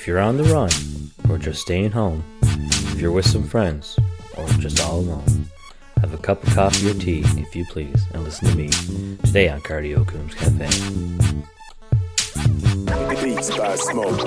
you're on the run, or just staying home, if you're with some friends, or just all alone, have a cup of coffee or tea, if you please, and listen to me today on Aaron Coombs Cafe. Beats by Smoke.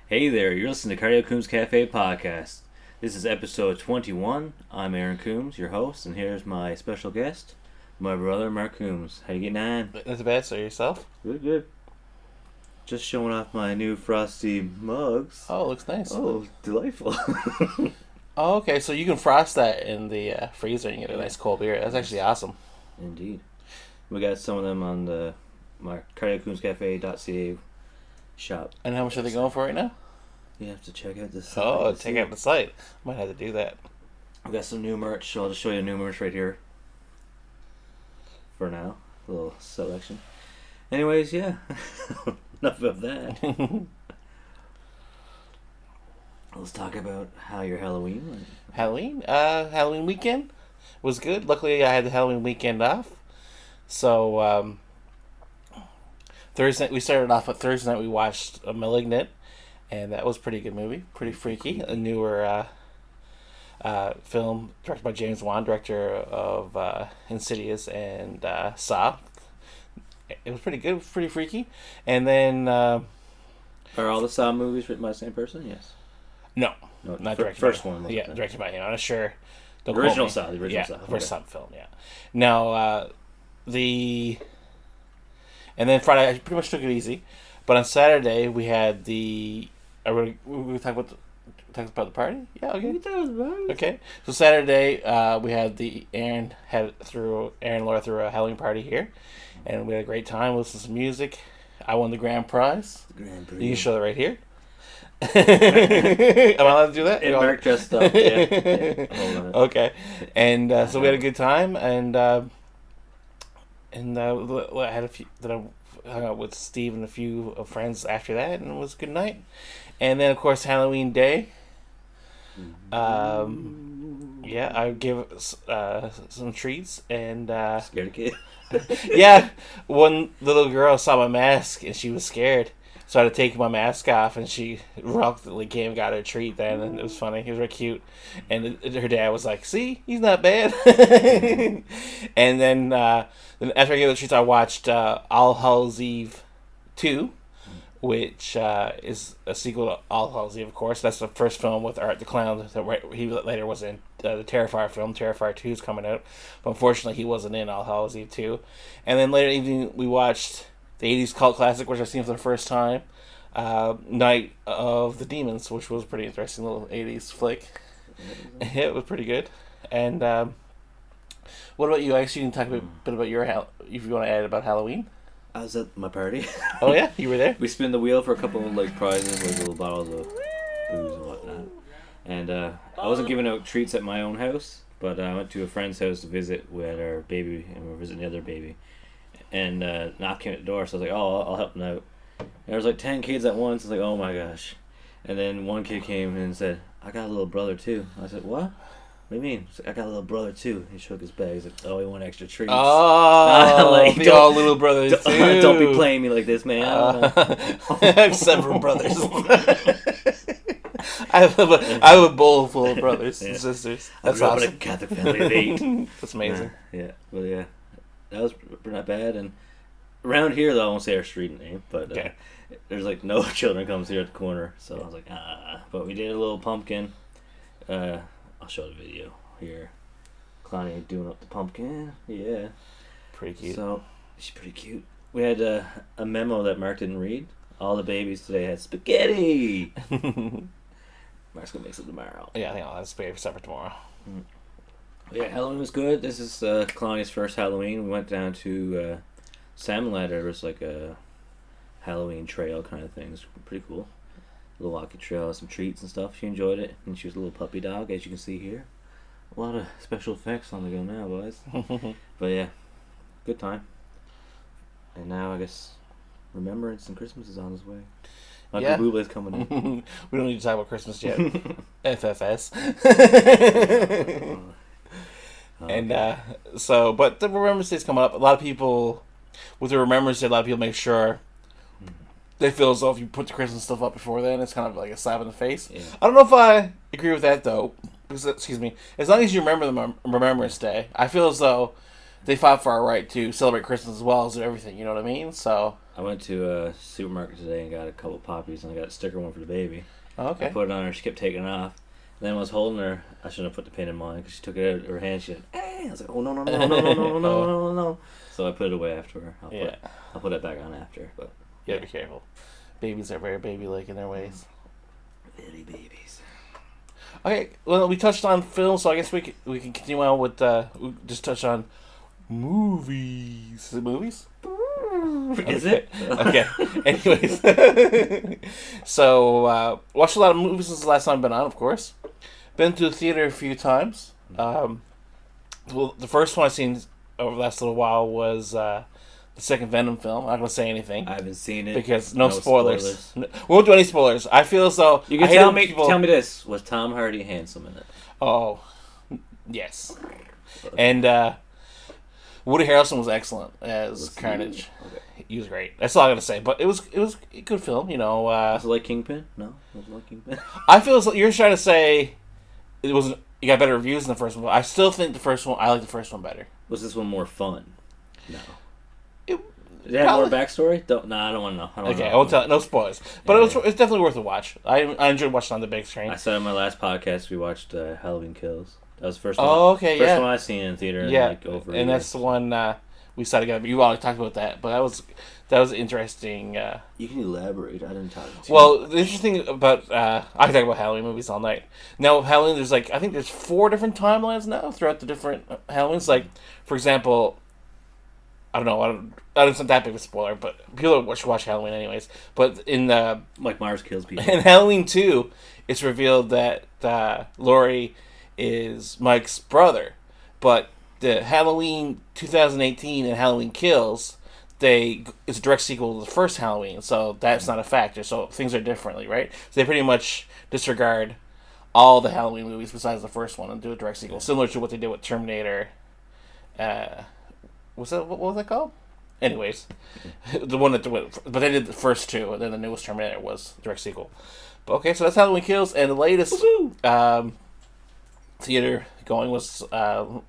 Hey there, you're listening to Aaron Coombs Cafe podcast. This is episode 21. I'm Aaron Coombs, your host, and here's my special guest, my brother Marc Coombs. How you getting on? That's bad. So yourself? Good. Just showing off my new frosty mugs. Oh, it looks nice. Oh, delightful. Oh, okay. So you can frost that in the freezer and get a nice cold beer. That's actually awesome. Indeed. We got some of them on the my CardiaCoomsCafe.ca shop. And how much are they going for right now? You have to check out the site. Oh, check out the site. Might have to do that. We got some new merch, so I'll just show you new merch right here. For now. A little selection. Anyways, yeah. Enough of that. Let's talk about how your Halloween went. Halloween weekend was good. Luckily, I had the Halloween weekend off. So, Thursday, we started off with Thursday night. We watched *Malignant*, and that was a pretty good movie. Pretty freaky. A newer film directed by James Wan, director of *Insidious* and *Saw*. It was pretty good, pretty freaky. And then are all the Saw movies written by the same person? Yes. No, not directed. First by, one. Yeah, directed by him. I'm not sure. The original Saw. Yeah, the first Saw film. Yeah. Now and then Friday I pretty much took it easy, but on Saturday we had the. We talk about the party. Yeah. Okay. Okay. So Saturday we had Aaron and Laura threw a Halloween party here, and we had a great time. Listened to some music. I won the grand prize. You can show that right here. Am I allowed to do that? And Mark dressed up. Yeah. Okay. And so we had a good time, and I had a few that I hung out with Steve and a few friends after that, and it was a good night. And then of course Halloween Day. Yeah, I gave some treats and scared a kid. Yeah, one little girl saw my mask and she was scared, so I had to take my mask off, and she reluctantly came and got her treat then, and it was funny. It was very cute, and her dad was like, "See, he's not bad." And then after I gave the treats, I watched All Hallows Eve 2, which is a sequel to All Hallows Eve, of course. That's the first film with Art the Clown that he later was in the Terrifier film. Terrifier 2 is coming out, but unfortunately he wasn't in All Hallows Eve 2. And then later evening we watched the 80s cult classic, which I've seen for the first time, Night of the Demons, which was a pretty interesting little 80s flick. It was pretty good. And what about you? I guess you can talk a bit about your if you want to add about Halloween. I was at my party. Oh yeah, you were there. We spin the wheel for a couple of prizes, little bottles of booze and whatnot. And I wasn't giving out treats at my own house, but I went to a friend's house to visit with our baby, and we were visiting the other baby. And knock came at the door, so I was like, "Oh, I'll help them out." And there was 10 kids at once. I was like, "Oh my gosh!" And then one kid came and said, "I got a little brother too." I said, "What? What do you mean?" He's like, "I got a little brother too." He shook his bag. He's like, "Oh, he want extra treats." Oh, the all little brothers too. Don't be playing me like this, man. I have several brothers. I have a bowl full of brothers and sisters. That's awesome. I grew awesome. up in a Catholic family of 8. That's amazing. Yeah, but yeah, that was not bad. And around here, though, I won't say our street name, but okay. There's no children comes here at the corner, so I was like, But we did a little pumpkin. I'll show the video here. Clowny doing up the pumpkin. Yeah. Pretty cute. So, she's pretty cute. We had a memo that Mark didn't read. All the babies today had spaghetti. Mark's going to make some tomorrow. Yeah, I think I'll have spaghetti for supper tomorrow. Yeah, Halloween was good. This is Clowny's first Halloween. We went down to Salmon Ladder. There was a Halloween trail kind of thing. It was pretty cool. Little walking trail, some treats and stuff. She enjoyed it, and she was a little puppy dog, as you can see here. A lot of special effects on the go now, boys. But yeah, good time. And now I guess Remembrance and Christmas is on its way. Michael Bublé's coming in. We don't need to talk about Christmas yet. FFS. And so, but the Remembrance Day's coming up. A lot of people, with the Remembrance Day, a lot of people make sure they feel as though if you put the Christmas stuff up before then, it's kind of like a slap in the face. Yeah. I don't know if I agree with that, though. Because, excuse me. As long as you remember the Remembrance Day, I feel as though they fought for our right to celebrate Christmas as well as everything. You know what I mean? So I went to a supermarket today and got a couple poppies, and I got a sticker one for the baby. Oh, okay. I put it on her. She kept taking it off. And then when I was holding her, I shouldn't have put the pin in mine because she took it out of her hand. She said, "Hey!" I was like, "Oh no no no no no no no no no!" So I put it away after her. I'll put it back on after. But you gotta be careful. Babies are very baby-like in their ways. Very babies. Okay, well we touched on film, so I guess we can continue on with we just touch on movies. Is it movies? Is it? Okay. Anyways, so watched a lot of movies since the last time I've been on, of course. Been to the theater a few times. Well, the first one I've seen over the last little while was the second Venom film. I'm not gonna say anything. I haven't seen it because no spoilers. We won't do any spoilers. I feel as though you can tell me this: was Tom Hardy handsome in it? Oh, yes. And Woody Harrelson was excellent as Carnage. Okay. He was great. That's all I gotta say. But it was a good film, you know. Was it like Kingpin? No, it wasn't like Kingpin. I feel as though you're trying to say it wasn't. You got better reviews than the first one. But I still think the first one. I like the first one better. Was this one more fun? No. Did it have more backstory? I don't want to know. I won't tell. No spoilers. But it's definitely worth a watch. I enjoyed watching on the big screen. I said on my last podcast we watched Halloween Kills. That was the first one. Oh, okay, first one I seen in theater. Yeah, and that's the one we saw together. You already talked about that, but that was interesting. You can elaborate. I didn't talk to you. Well, the interesting thing about I can talk about Halloween movies all night. Now, Halloween, there's I think there's 4 different timelines now throughout the different Halloweens. Like, for example, I don't know. It's not that big of a spoiler, but people should watch Halloween anyways. But in Mike Myers kills people. In Halloween 2, it's revealed that Laurie is Mike's brother, but the Halloween 2018 and Halloween Kills, it's a direct sequel to the first Halloween, so that's not a factor. So things are differently, right? So they pretty much disregard all the Halloween movies besides the first one and do a direct sequel, similar to what they did with Terminator. What was that called? Anyways, the one but they did the first 2, and then the newest Terminator was direct sequel. But okay, so that's Halloween Kills, and the latest theater going was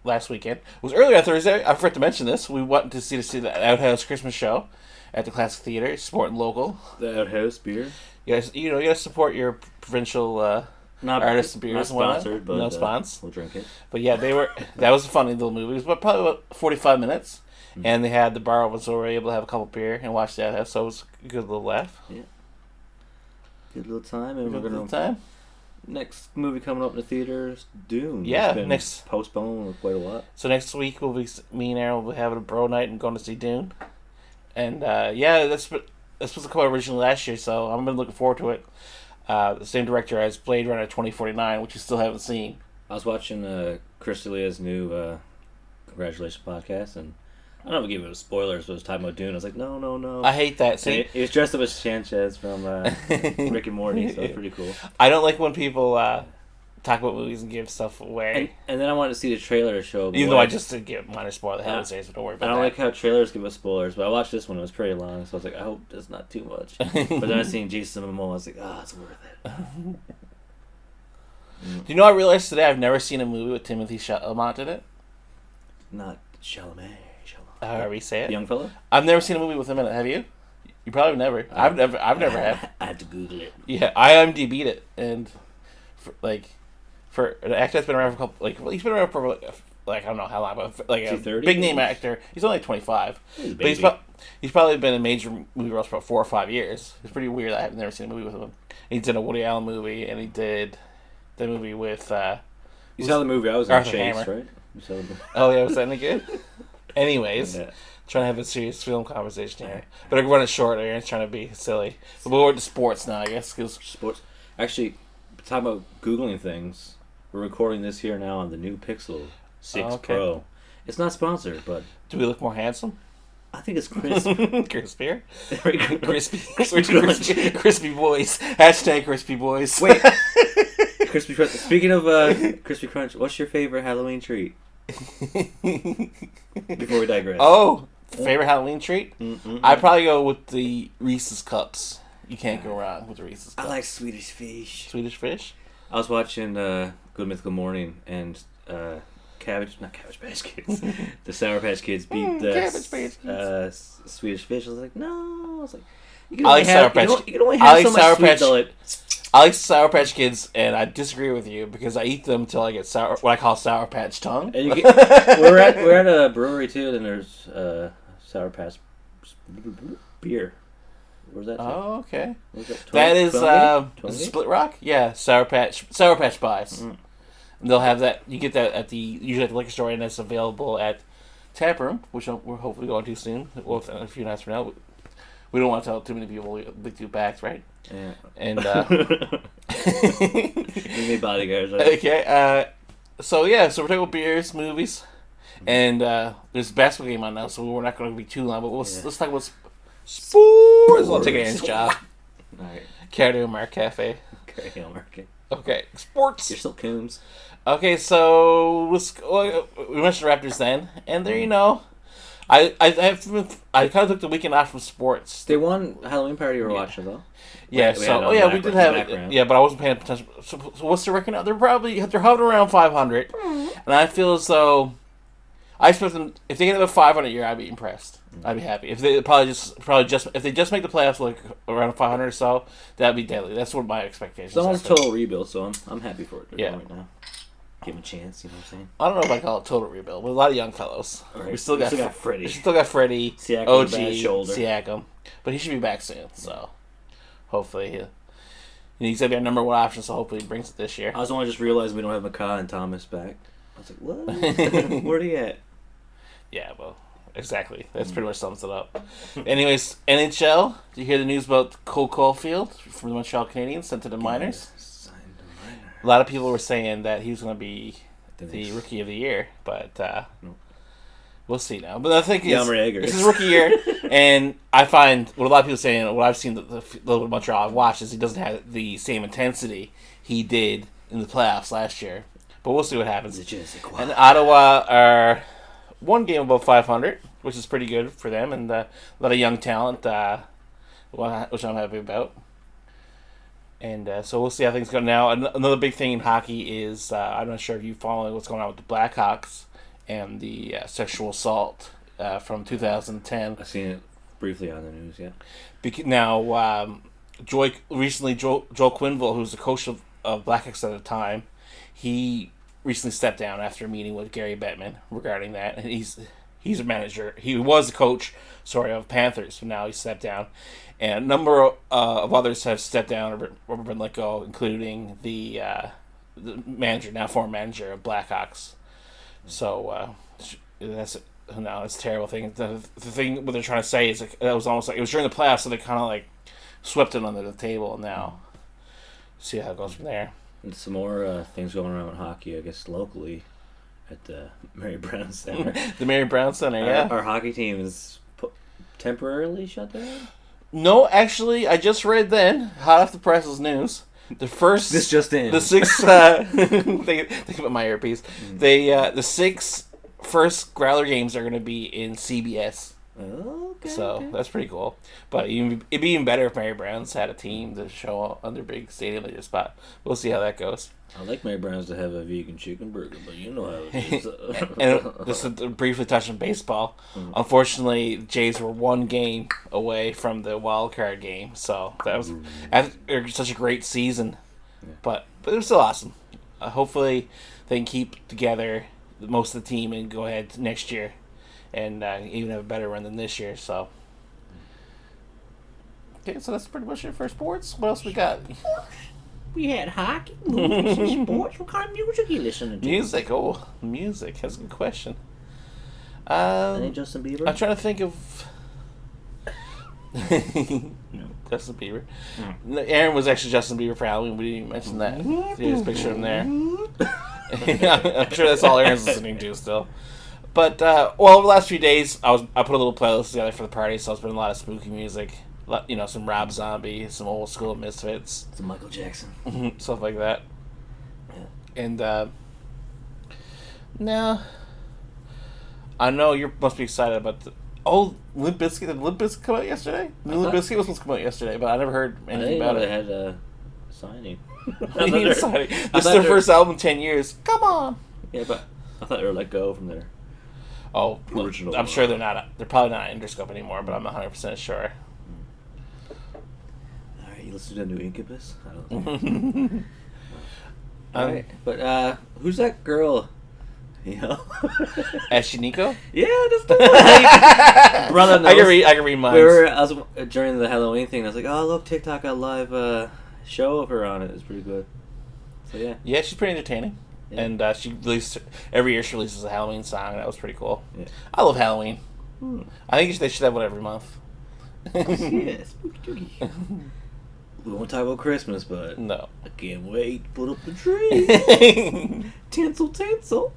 last weekend. It was earlier on Thursday. I forgot to mention this. We went to see the Outhouse Christmas show at the Classic Theater, supporting local. The Outhouse beer. Yes, you gotta support your provincial artists and beers. Not sponsored, but no spons. We'll drink it. But yeah, that was a funny little movie. It was probably about 45 minutes, and they had the bar open, so we were able to have a couple beer and watch the Outhouse. So it was a good little laugh. Yeah. Good little time, and good little time. Next movie coming up in the theaters, Dune. Yeah, it's been postponed quite a lot. So next week me and Aaron will be having a bro night and going to see Dune, and that's supposed to come out originally last year. So I'm been looking forward to it. The same director as Blade Runner 2049, which you still haven't seen. I was watching Chris D'Elia's new Congratulations podcast, and I don't know if I gave it spoilers, but it was talking about Dune. I was like, no. I hate that. See, he was dressed up as Sanchez from Rick and Morty, so it's pretty cool. I don't like when people talk about movies and give stuff away. And then I wanted to see the trailer to show. Even though I just did give minor spoiler the hell series, but don't worry about that. I don't like how trailers give us spoilers, but I watched this one. It was pretty long, so I was like, I hope it's not too much. But then I seen Jason Momoa, I was like, it's worth it. Do you know I realized today I've never seen a movie with Timothy Chalamet in it? Not Chalamet. However you say it. Young fella? I've never seen a movie with him in it. Have you? You probably never. I've never had. I had to Google it. Yeah, I IMDb'd it, and for an actor that's been around for a couple, he's been around for I don't know how long, but a 30? big name actor. He's only 25. But he's probably been in major movie roles for about 4 or 5 years. It's pretty weird that I've never seen a movie with him. He did a Woody Allen movie, and he did the movie with. You saw the movie I was in, Chase, right? Oh yeah, was that any good? Anyways, trying to have a serious film conversation here, but I'm running short. Aaron's trying to be silly. But we're to sports now, I guess. Sports. Actually, talking about Googling things, we're recording this here now on the new Pixel 6 Pro. It's not sponsored, but do we look more handsome? I think it's crisp. Crispier? Crispy. Crispy boys. Hashtag crispy boys. Wait. Crispy Crunch. Speaking of Crispy Crunch, what's your favorite Halloween treat? Before we digress. Oh, favorite Halloween treat? Mm-mm. I'd probably go with the Reese's Cups. You can't go wrong with the Reese's Cups. I like Swedish Fish. Swedish Fish? I was watching Good Mythical Morning, and Cabbage Patch Kids. The Sour Patch Kids beat the Cabbage Patch Kids. Swedish Fish. I was like, no. I was like, you I like Sour Patch. You can only have so much sweet till it. I like Sour Patch Kids, and I disagree with you because I eat them till I get sour. What I call Sour Patch tongue. And we're at a brewery too, and there's Sour Patch beer. Where's that? Oh, okay. That is Split Rock. Yeah, Sour Patch Pies. Mm. And they'll have that. You get that at usually at the liquor store, and it's available at Tap Room, which we're hopefully going to soon. Well, a few nights from now. We don't want to tell too many people we do backs, right? Yeah. And we made bodyguards, right? Okay. So we're talking about beers, movies, and there's a basketball game on now, so we're not going to be too long. But let's talk about sports. I'll take Aaron's job. All right. Carry on Mark Cafe. Carry on Mark. Okay, sports. You're still Coombs. Okay, so we mentioned Raptors then, and there you know. I kind of took the weekend off from sports. They won Halloween party you were watching though. Yeah, we did have it. Yeah, but I wasn't paying attention. So what's the record now? They're hovering around 500, and I feel as though I expect them if they get about 500 a year, I'd be impressed. I'd be happy. If they if they just make the playoffs like around 500 or so, that'd be deadly. That's what my expectations. It's almost total rebuild, so I'm happy for it. Right now. Give him a chance, you know what I'm saying? I don't know if I call it total rebuild, but a lot of young fellows. Right. We still got Freddie. Siakam, OG, shoulder. Siakam. But he should be back soon, so hopefully he's going to be our number one option, so hopefully he brings it this year. I was only just realizing we don't have McCaw and Thomas back. I was like, what? Where'd he at? Yeah, well, exactly. That's pretty much sums it up. Anyways, NHL, did you hear the news about Cole Caulfield from the Montreal Canadiens sent to the minors? A lot of people were saying that he was going to be the Rookie of the Year, but we'll see now. But the thing is, this is Rookie Year, and I find what a lot of people are saying, what I've seen the little bit of Montreal I've watched, is he doesn't have the same intensity he did in the playoffs last year. But we'll see what happens. And Ottawa are one game above 500, which is pretty good for them, and a lot of young talent, which I'm happy about. And so we'll see how things go now. Another big thing in hockey is, I'm not sure if you follow what's going on with the Blackhawks and the sexual assault from 2010. I've seen it briefly on the news, yeah. Now, Joel Quenneville, who was the coach of Blackhawks at the time, he recently stepped down after a meeting with Gary Bettman regarding that. And he's a manager. He was the coach, of Panthers, but now he stepped down. And a number of others have stepped down or been let go, including the manager, now former manager of Blackhawks. So that's a terrible thing. The thing what they're trying to say is that was almost like it was during the playoffs, so they kind of like swept it under the table, and now see how it goes from there. And some more things going around with hockey, I guess locally at the Mary Brown Center. The Mary Brown Center, yeah. Our hockey team is temporarily shut down. No, actually, I just read then, hot off the presses news, the first... This just in. The six... think about my earpiece. The 6 first Growler games are going to be in CBS. Okay. So, that's pretty cool. But it'd be even better if Mary Brown's had a team to show on their big stadium they just bought. We'll see how that goes. I like Mary Brown's to have a vegan chicken burger, but you know how it is. And just to briefly touch on baseball, unfortunately, Jays were one game away from the wild card game, so that was after such a great season. Yeah. But it was still awesome. Hopefully, they can keep together most of the team and go ahead next year, and even have a better run than this year. So, okay, so that's pretty much it for sports. What else we got? We had hockey, movies, sports. What kind of music you listening to? Music. That's a good question. Any Justin Bieber? I'm trying to think of... No. Justin Bieber. No, Aaron was actually Justin Bieber for Halloween. We didn't even mention that. There's a picture of him there. I'm sure that's all Aaron's listening to still. But over the last few days, I put a little playlist together for the party, so it's been a lot of spooky music. Some Rob Zombie, some old school Misfits, Some Michael Jackson. stuff like that. Yeah. And now, I know you must be excited about the Limp Bizkit. Did Limp Bizkit come out yesterday? Limp Bizkit was supposed to come out yesterday, but I never heard anything about it. They had a signing. What do you mean signing? This is their first album in 10 years. Come on. Yeah, but I thought they were let go from their original. I'm sure they're not. They're probably not Interscope anymore, but I'm not 100% sure. All right, you listen to the new Incubus? I don't know. All right, but who's that girl? You know, Ashiniko? Yeah, that's the one. Brother knows. I can read mine. I was during the Halloween thing. I was like, oh look, TikTok got a live show of her on it. It's pretty good. So yeah. Yeah, she's pretty entertaining. Yeah. And she released every year. She releases a Halloween song. That was pretty cool. Yeah. I love Halloween. I think they should have one every month. Yeah, spooky. We won't talk about Christmas, but no, I can't wait to put up the tree. Tinsel.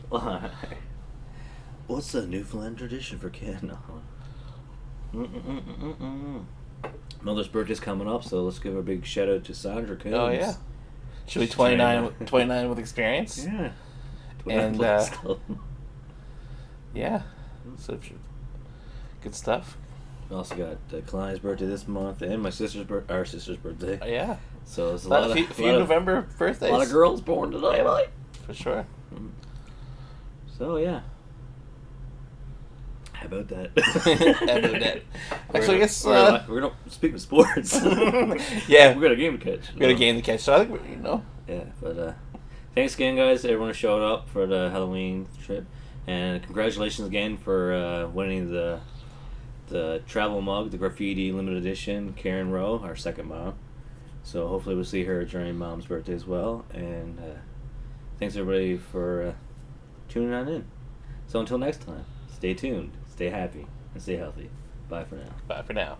What's the Newfoundland tradition for Ken? Mother's birthday's coming up, so let's give a big shout out to Sandra Coombs. Oh yeah, she'll be 29 with experience. Yeah, and yeah, so good stuff. We also got Kalani's birthday this month, and my our sister's birthday. Yeah. So it's a few November birthdays. A lot of girls born today, right? For sure. So yeah. How about that? So I guess we're gonna speak of sports. Yeah, we got a game to catch. We got a game to catch. So I think Yeah, but thanks again, guys. Everyone who showed up for the Halloween trip, and congratulations again for winning the travel mug, the graffiti limited edition. Karen Rowe, our second mom. So hopefully we'll see her during Mom's birthday as well. And thanks everybody for tuning on in. So until next time, stay tuned, stay happy, and stay healthy. Bye for now. Bye for now.